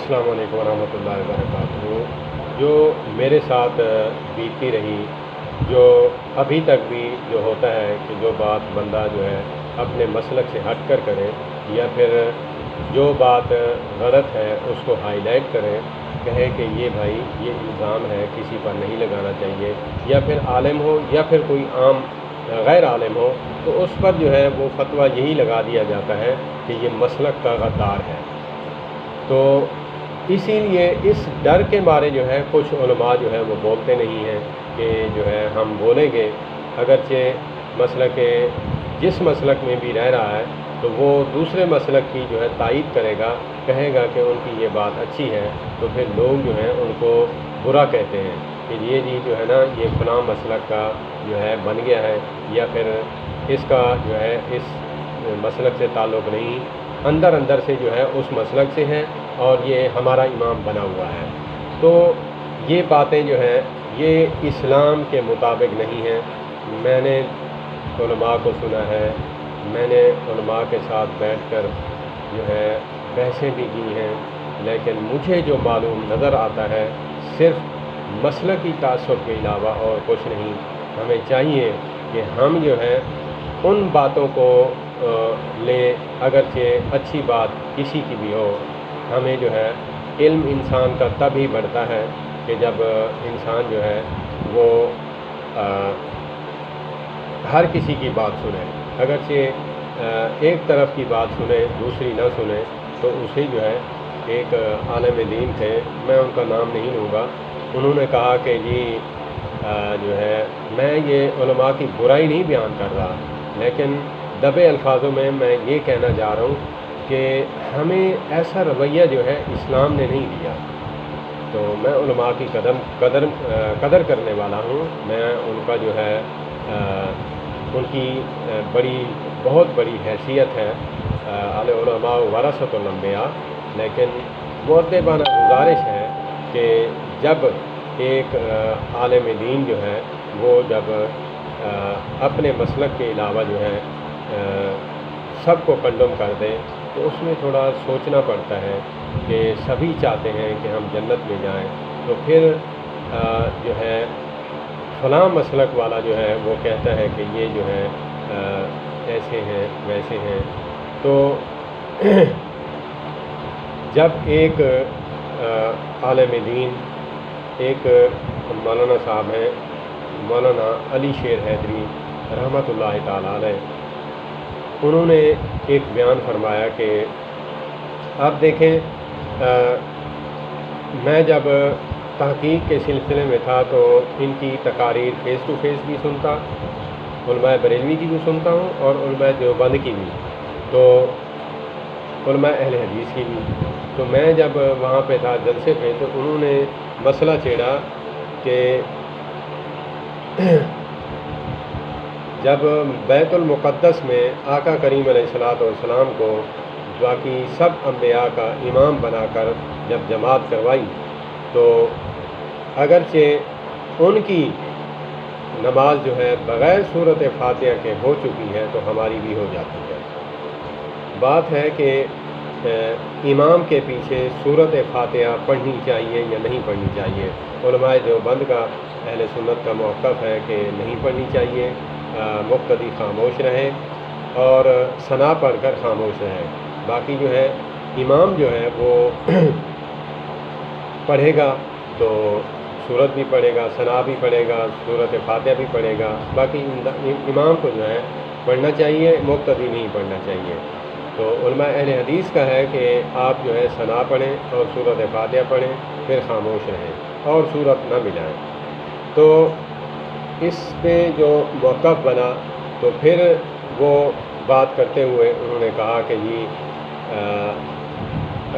السلام علیکم ورحمۃ اللہ وبرکاتہ۔ جو میرے ساتھ بیتتی رہی، جو ابھی تک بھی جو ہوتا ہے کہ جو بات بندہ جو ہے اپنے مسلک سے ہٹ کر کرے، یا پھر جو بات غلط ہے اس کو ہائی لائٹ کرے، کہے کہ یہ بھائی یہ الزام ہے، کسی پر نہیں لگانا چاہیے، یا پھر عالم ہو یا پھر کوئی عام غیر عالم ہو، تو اس پر جو ہے وہ فتویٰ یہی لگا دیا جاتا ہے کہ یہ مسلک کا غدار ہے۔ تو اسی لیے اس ڈر کے مارے جو ہے کچھ علماء جو ہے وہ بولتے نہیں ہیں کہ جو ہے ہم بولیں گے، اگرچہ مسلک جس مسلک میں بھی رہ رہا ہے تو وہ دوسرے مسلک کی جو ہے تائید کرے گا، کہے گا کہ ان کی یہ بات اچھی ہے، تو پھر لوگ جو ہیں ان کو برا کہتے ہیں کہ یہ جی جو ہے نا یہ فلاں مسلک کا جو ہے بن گیا ہے، یا پھر اس کا جو ہے اس مسلک سے تعلق نہیں، اندر اندر سے جو ہے اس مسلک سے ہے اور یہ ہمارا امام بنا ہوا ہے۔ تو یہ باتیں جو ہیں یہ اسلام کے مطابق نہیں ہیں۔ میں نے علماء کو سنا ہے، میں نے علماء کے ساتھ بیٹھ کر جو ہے بحثیں بھی کی ہیں، لیکن مجھے جو معلوم نظر آتا ہے صرف مسلکی تعصب کے علاوہ اور کچھ نہیں۔ ہمیں چاہیے کہ ہم جو ہے ان باتوں کو لیں، اگرچہ اچھی بات کسی کی بھی ہو۔ ہمیں جو ہے علم انسان کا تب ہی بڑھتا ہے کہ جب انسان جو ہے وہ ہر کسی کی بات سنے، اگرچہ ایک طرف کی بات سنے دوسری نہ سنے، تو اسے جو ہے ایک عالم دین تھے، میں ان کا نام نہیں لوں گا، انہوں نے کہا کہ جی جو ہے میں یہ علماء کی برائی نہیں بیان کر رہا، لیکن دبے الفاظوں میں یہ کہنا چاہ رہا ہوں کہ ہمیں ایسا رویہ جو ہے اسلام نے نہیں دیا۔ تو میں علماء کی قدر کرنے والا ہوں، میں ان کا جو ہے ان کی بہت بڑی حیثیت ہے، العلماء ورثۃ الانبیاء، لیکن مؤدبانہ گزارش ہے کہ جب ایک عالم دین جو ہے وہ جب اپنے مسلک کے علاوہ جو ہے سب کو کنڈم کر دے، تو اس میں تھوڑا سوچنا پڑتا ہے کہ سبھی چاہتے ہیں کہ ہم جنت میں جائیں، تو پھر جو ہے فلاں مسلک والا جو ہے وہ کہتا ہے کہ یہ جو ہے ایسے ہیں ویسے ہیں۔ تو جب ایک عالم دین، ایک مولانا صاحب ہیں، مولانا علی شیر حیدری رحمۃ اللہ تعالیٰ علیہ، انہوں نے ایک بیان فرمایا کہ آپ دیکھیں، میں جب تحقیق کے سلسلے میں تھا تو ان کی تقاریر فیس ٹو فیس بھی سنتا، علماء بریلوی کی بھی سنتا ہوں اور علماء دیوبند کی بھی، تو علماء اہل حدیث کی بھی۔ تو میں جب وہاں پہ تھا جلسے پہ، تو انہوں نے مسئلہ چھیڑا کہ جب بیت المقدس میں آقا کریم علیہ الصلوۃ والسلام کو باقی سب انبیاء کا امام بنا کر جب جماعت کروائی، تو اگرچہ ان کی نماز جو ہے بغیر سورۃ فاتحہ کے ہو چکی ہے، تو ہماری بھی ہو جاتی ہے۔ بات ہے کہ امام کے پیچھے سورۃ فاتحہ پڑھنی چاہیے یا نہیں پڑھنی چاہیے۔ علماء دیوبند کا، اہل سنت کا موقف ہے کہ نہیں پڑھنی چاہیے، مقتدی خاموش رہے اور ثنا پڑھ کر خاموش رہے۔ باقی جو ہے امام جو ہے وہ پڑھے گا تو سورت بھی پڑھے گا، ثنا بھی پڑھے گا، سورۃ فاتحہ بھی پڑھے گا، باقی امام کو جو ہے پڑھنا چاہیے، مقتدی نہیں پڑھنا چاہیے۔ تو علماء اہل حدیث کا ہے کہ آپ جو ہے ثنا پڑھیں اور سورۃ فاتحہ پڑھیں، پھر خاموش رہیں اور سورت نہ ملائیں۔ تو اس پہ جو موقف بنا، تو پھر وہ بات کرتے ہوئے انہوں نے کہا کہ جی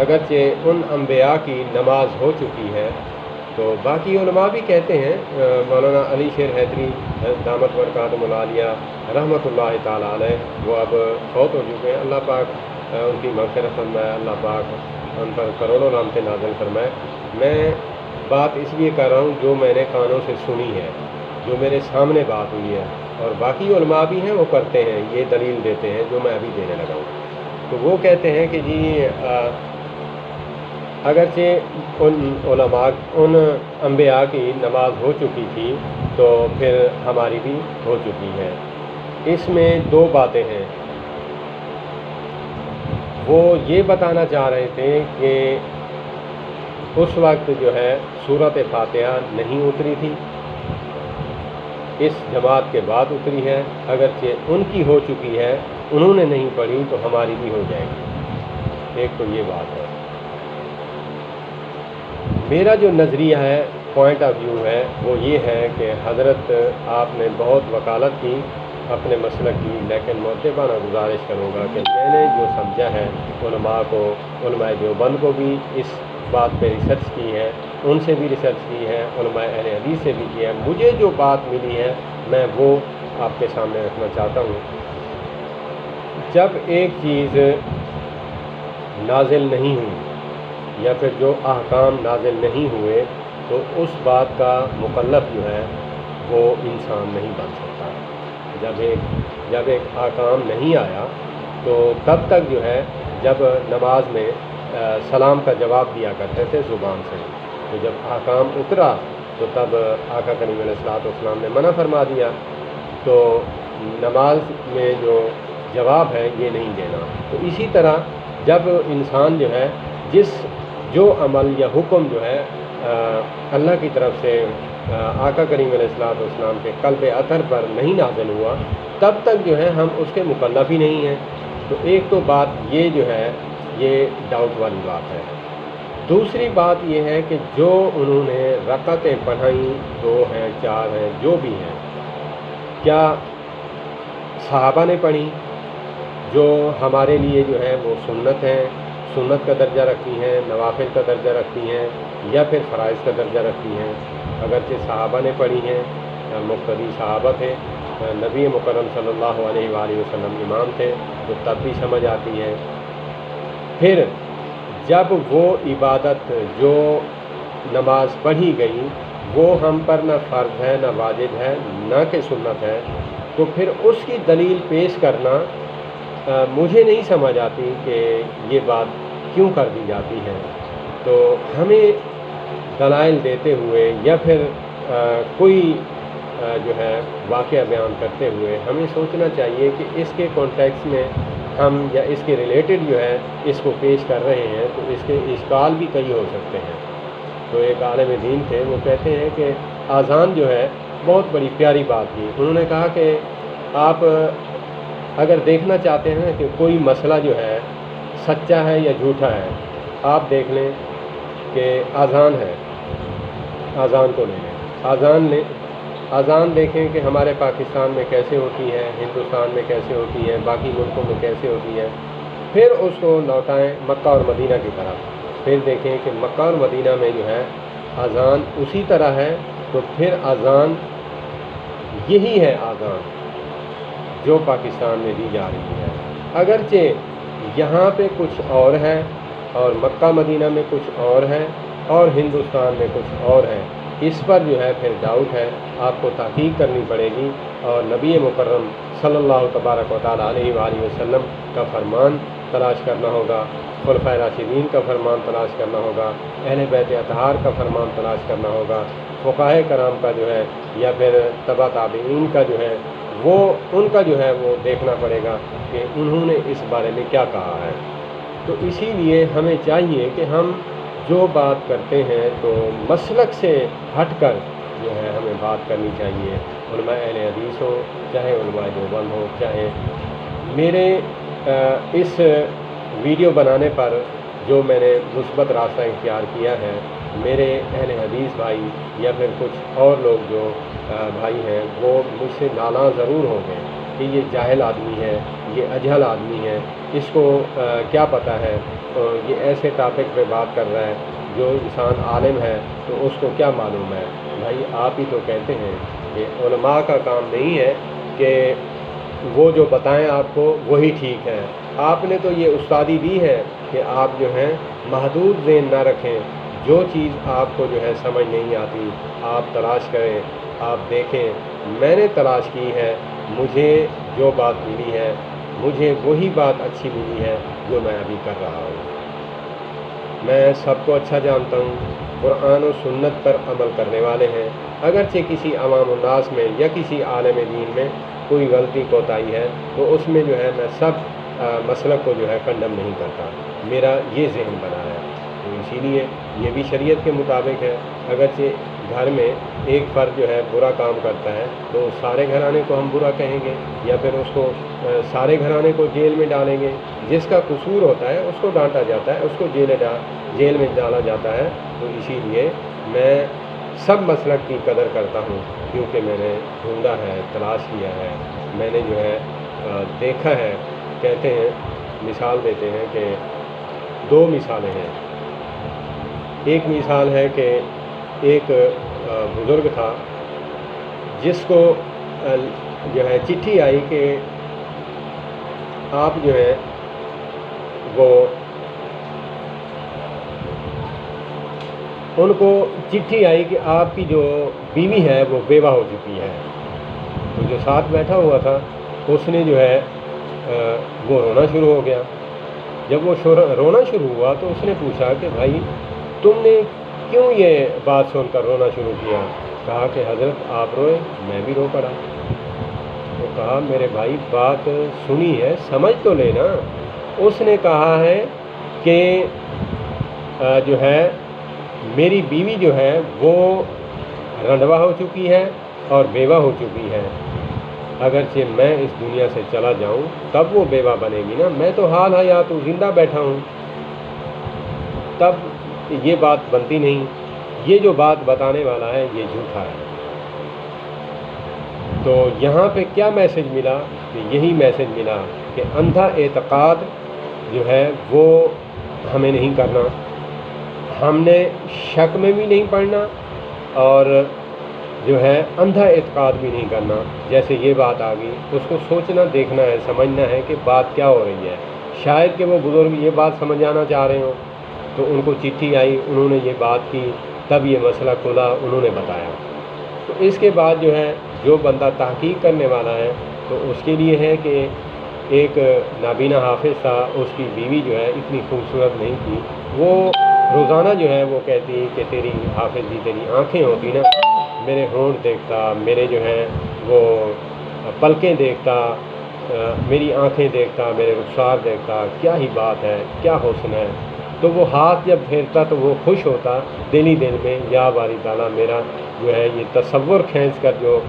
اگرچہ ان انبیاء کی نماز ہو چکی ہے، تو باقی علماء بھی کہتے ہیں، مولانا علی شیر حیدری دامت برکاتہم العالیہ رحمۃ اللہ تعالیٰ علیہ، وہ اب فوت ہو چکے ہیں، اللہ پاک ان کی مغفرت فرمائے، اللہ پاک ان پر کروڑوں رحمتیں نازل فرمائے۔ میں بات اس لیے کر رہا ہوں جو میں نے کانوں سے سنی ہے، جو میرے سامنے بات ہوئی ہے، اور باقی علماء بھی ہیں وہ کرتے ہیں، یہ دلیل دیتے ہیں جو میں ابھی دینے لگا ہوں۔ تو وہ کہتے ہیں کہ جی اگرچہ ان انبیاء کی نماز ہو چکی تھی تو پھر ہماری بھی ہو چکی ہے۔ اس میں دو باتیں ہیں۔ وہ یہ بتانا چاہ رہے تھے کہ اس وقت جو ہے سورۃ فاتحہ نہیں اتری تھی، اس جماعت کے بعد اتری ہے، اگرچہ ان کی ہو چکی ہے، انہوں نے نہیں پڑھی تو ہماری بھی ہو جائے گی۔ ایک تو یہ بات ہے۔ میرا جو نظریہ ہے، پوائنٹ آف ویو ہے، وہ یہ ہے کہ حضرت آپ نے بہت وکالت کی اپنے مسلک کی، لیکن مؤدبانہ گزارش کروں گا کہ میں نے جو سمجھا ہے علماء دیوبند کو بھی اس بات پہ ریسرچ کی ہے، ان سے بھی ریسرچ کی ہے، علماء اہل حدیث سے بھی کی ہے، مجھے جو بات ملی ہے میں وہ آپ کے سامنے رکھنا چاہتا ہوں۔ جب ایک چیز نازل نہیں ہوئی یا پھر جو احکام نازل نہیں ہوئے تو اس بات کا مکلف جو ہے وہ انسان نہیں بن سکتا۔ جب ایک احکام نہیں آیا تو تب تک جو ہے، جب نماز میں سلام کا جواب دیا کرتے تھے زبان سے، تو جب احکام اترا تو تب آقا کریم علیہ الصلوۃ والسلام نے منع فرما دیا، تو نماز میں جو جواب ہے یہ نہیں دینا۔ تو اسی طرح جب انسان جو ہے جو عمل یا حکم جو ہے اللہ کی طرف سے آقا کریم علیہ الصلوۃ والسلام کے قلب اطہر پر نہیں نازل ہوا، تب تک جو ہے ہم اس کے مکلف ہی نہیں ہیں۔ تو ایک تو بات یہ جو ہے یہ ڈاؤٹ والی بات ہے۔ دوسری بات یہ ہے کہ جو انہوں نے رکعتیں پڑھائیں، 2 ہیں 4 ہیں جو بھی ہیں، کیا صحابہ نے پڑھی جو ہمارے لیے جو ہے وہ سنت کا درجہ رکھتی ہیں، نوافل کا درجہ رکھتی ہیں، یا پھر فرائض کا درجہ رکھتی ہیں؟ اگرچہ صحابہ نے پڑھی ہیں، مقتدی صحابہ تھے، نبی مکرم صلی اللہ علیہ وآلہ وسلم امام تھے، تو تب بھی سمجھ آتی ہے۔ پھر جب وہ عبادت جو نماز پڑھی گئی وہ ہم پر نہ فرض ہے نہ واجب ہے نہ کہ سنت ہے، تو پھر اس کی دلیل پیش کرنا مجھے نہیں سمجھ آتی کہ یہ بات کیوں کر دی جاتی ہے۔ تو ہمیں دلائل دیتے ہوئے یا پھر کوئی جو ہے واقعہ بیان کرتے ہوئے ہمیں سوچنا چاہیے کہ اس کے کانٹیکس میں ہم یا اس کے ریلیٹڈ جو ہے اس کو پیش کر رہے ہیں تو اس کے اشکال بھی کئی ہو سکتے ہیں۔ تو ایک عالم دین تھے، وہ کہتے ہیں کہ اذان جو ہے بہت بڑی پیاری بات کی۔ انہوں نے کہا کہ آپ اگر دیکھنا چاہتے ہیں کہ کوئی مسئلہ جو ہے سچا ہے یا جھوٹا ہے، آپ دیکھ لیں کہ اذان ہے، اذان کو لے لیں، اذان دیکھیں کہ ہمارے پاکستان میں کیسے ہوتی ہے، ہندوستان میں کیسے ہوتی ہے، باقی ملکوں میں کیسے ہوتی ہے، پھر اس کو لوٹائیں مکہ اور مدینہ کی طرف، پھر دیکھیں کہ مکہ اور مدینہ میں جو ہے اذان اسی طرح ہے، تو پھر اذان یہی ہے اذان جو پاکستان میں دی جا رہی ہے۔ اگرچہ یہاں پہ کچھ اور ہے اور مکہ مدینہ میں کچھ اور ہے اور ہندوستان میں کچھ اور ہے، اس پر جو ہے پھر ڈاؤٹ ہے، آپ کو تحقیق کرنی پڑے گی اور نبی مکرم صلی اللہ تبارک و تعالیٰ علیہ وآلہ وسلم کا فرمان تلاش کرنا ہوگا، خلفائے راشدین کا فرمان تلاش کرنا ہوگا، اہل بیت اطہار کا فرمان تلاش کرنا ہوگا، فقہائے کرام کا جو ہے یا پھر تبع تابعین کا جو ہے وہ ان کا جو ہے وہ دیکھنا پڑے گا کہ انہوں نے اس بارے میں کیا کہا ہے۔ تو اسی لیے ہمیں چاہیے کہ ہم جو بات کرتے ہیں تو مسلک سے ہٹ کر جو ہے ہمیں بات کرنی چاہیے، علماء اہل حدیث ہو چاہے علماء دیوبند ہو، چاہے میرے اس ویڈیو بنانے پر جو میں نے مثبت راستہ اختیار کیا ہے، میرے اہل حدیث بھائی یا پھر کچھ اور لوگ جو بھائی ہیں وہ مجھ سے نالاں ضرور ہوں گے کہ یہ جاہل آدمی ہے، یہ اجہل آدمی ہے، اس کو کیا پتہ ہے، یہ ایسے ٹاپک پہ بات کر رہا ہے، جو انسان عالم ہے تو اس کو کیا معلوم ہے۔ بھائی آپ ہی تو کہتے ہیں کہ علماء کا کام نہیں ہے کہ وہ جو بتائیں آپ کو وہی ٹھیک ہے، آپ نے تو یہ استادی دی ہے کہ آپ جو ہیں محدود ذہن نہ رکھیں، جو چیز آپ کو جو ہے سمجھ نہیں آتی آپ تلاش کریں، آپ دیکھیں۔ میں نے تلاش کی ہے، مجھے جو بات ملی ہے، مجھے وہی بات اچھی ملی ہے جو میں ابھی کر رہا ہوں۔ میں سب کو اچھا جانتا ہوں، قرآن و سنت پر عمل کرنے والے ہیں، اگرچہ کسی عوام الناس میں یا کسی عالم دین میں کوئی غلطی کوتاہی ہے تو اس میں جو ہے میں سب مسلک کو جو ہے کنڈم نہیں کرتا، میرا یہ ذہن بنا ہے۔ تو اسی لیے یہ بھی شریعت کے مطابق ہے، اگرچہ گھر میں ایک فرد جو ہے برا کام کرتا ہے تو سارے گھرانے کو ہم برا کہیں گے یا پھر اس کو سارے گھرانے کو جیل میں ڈالیں گے، جس کا قصور ہوتا ہے اس کو ڈانٹا جاتا ہے، اس کو جیل میں ڈالا جاتا ہے۔ تو اسی لیے میں سب مسلک کی قدر کرتا ہوں، کیونکہ میں نے ڈھونڈا ہے، تلاش کیا ہے، میں نے جو ہے دیکھا ہے۔ کہتے ہیں، مثال دیتے ہیں کہ دو مثالیں ہیں۔ ایک مثال ہے کہ ایک بزرگ تھا جس کو جو ہے چٹھی آئی کہ آپ جو ہے وہ ان کو چٹھی آئی کہ آپ کی جو بیوی ہے وہ بیوہ ہو چکی ہے۔ تو جو ساتھ بیٹھا ہوا تھا اس نے جو ہے وہ رونا شروع ہو گیا۔ جب وہ رونا شروع ہوا تو اس نے پوچھا کہ بھائی تم نے کیوں یہ بات سن کر رونا شروع کیا؟ کہا کہ حضرت آپ روئے، میں بھی رو پڑا۔ تو کہا میرے بھائی بات سنی ہے، سمجھ تو لینا۔ اس نے کہا ہے کہ جو ہے میری بیوی جو ہے وہ رندوا ہو چکی ہے اور بیوہ ہو چکی ہے، اگرچہ میں اس دنیا سے چلا جاؤں تب وہ بیوہ بنے گی نا، میں تو حال حیات ہوں، زندہ بیٹھا ہوں، تب یہ بات بنتی نہیں۔ یہ جو بات بتانے والا ہے یہ جھوٹا ہے۔ تو یہاں پہ کیا میسج ملا؟ کہ یہی میسج ملا کہ اندھا اعتقاد جو ہے وہ ہمیں نہیں کرنا، ہم نے شک میں بھی نہیں پڑھنا اور جو ہے اندھا اعتقاد بھی نہیں کرنا۔ جیسے یہ بات آ گئی اس کو سوچنا، دیکھنا ہے، سمجھنا ہے کہ بات کیا ہو رہی ہے۔ شاید کہ وہ بزرگ یہ بات سمجھانا چاہ رہے ہوں، تو ان کو چٹھی آئی، انہوں نے یہ بات کی، تب یہ مسئلہ کھلا، انہوں نے بتایا۔ تو اس کے بعد جو ہے جو بندہ تحقیق کرنے والا ہے تو اس کے لیے ہے کہ ایک نابینا حافظ تھا، اس کی بیوی جو ہے اتنی خوبصورت نہیں تھی، وہ روزانہ جو ہے وہ کہتی کہ تیری حافظ جی تیری آنکھیں ہوتی نا، میرے ہونٹ دیکھتا، میرے جو ہے وہ پلکیں دیکھتا، میری آنکھیں دیکھتا، میرے رخسار دیکھتا، کیا ہی بات ہے، کیا حسن ہے۔ تو وہ ہاتھ جب پھیرتا تو وہ خوش ہوتا دل ہی دل میں، یا باری تعالیٰ میرا جو ہے یہ تصور کھینچ کر جو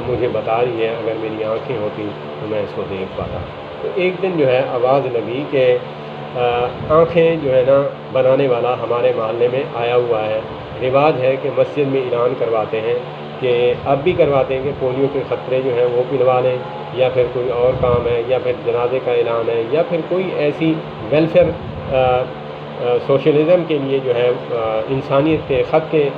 مجھے بتا رہی ہے، اگر میری آنکھیں ہوتی تو میں اس کو دیکھ پاتا۔ تو ایک دن جو ہے آواز لگی کہ آنکھیں جو ہے نا بنانے والا ہمارے محلے میں آیا ہوا ہے۔ رواج ہے کہ مسجد میں اعلان کرواتے ہیں کہ اب بھی کرواتے ہیں کہ پولیو کے خطرے جو ہیں وہ پلوا لیں، یا پھر کوئی اور کام ہے، یا پھر جنازے کا اعلان ہے، یا پھر کوئی ایسی ویلفیئر سوشلزم کے لیے جو ہے انسانیت کے خط کے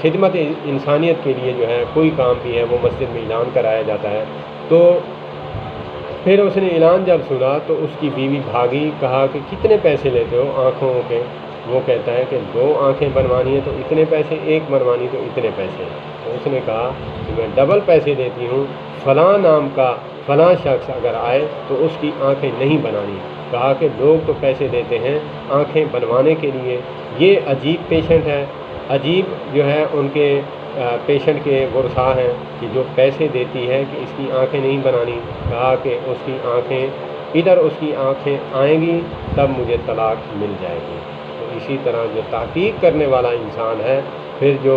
خدمت انسانیت کے لیے جو ہے کوئی کام بھی ہے وہ مسجد میں اعلان کرایا جاتا ہے۔ تو پھر اس نے اعلان جب سنا تو اس کی بیوی بھاگی، کہا کہ کتنے پیسے لیتے ہو آنکھوں کے؟ وہ کہتا ہے کہ 2 آنکھیں بنوانی ہیں تو اتنے پیسے، 1 بنوانی تو اتنے پیسے۔ تو اس نے کہا کہ میں ڈبل پیسے دیتی ہوں، فلاں نام کا فلاں شخص اگر آئے تو اس کی آنکھیں نہیں بنانی۔ کہا کہ لوگ تو پیسے دیتے ہیں آنکھیں بنوانے کے لیے، یہ عجیب پیشنٹ ہے، عجیب جو ہے ان کے پیشنٹ کے ورثاء ہیں کہ جو پیسے دیتی ہے کہ اس کی آنکھیں نہیں بنانی۔ کہا کہ اس کی آنکھیں ادھر اس کی آنکھیں آئیں گی تب مجھے طلاق مل جائے گی۔ تو اسی طرح جو تحقیق کرنے والا انسان ہے پھر جو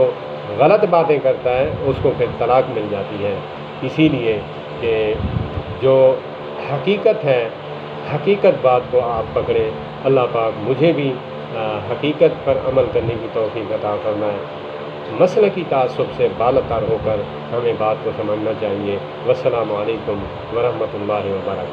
غلط باتیں کرتا ہے اس کو پھر طلاق مل جاتی ہے۔ اسی لیے کہ جو حقیقت ہے، حقیقت بات کو آپ پکڑیں۔ اللہ پاک مجھے بھی حقیقت پر عمل کرنے کی توفیق عطا فرمائے۔ مسلکی تعصب سے بالاتر ہو کر ہمیں بات کو سمجھنا چاہیے۔ والسلام علیکم ورحمۃ اللہ وبرکاتہ۔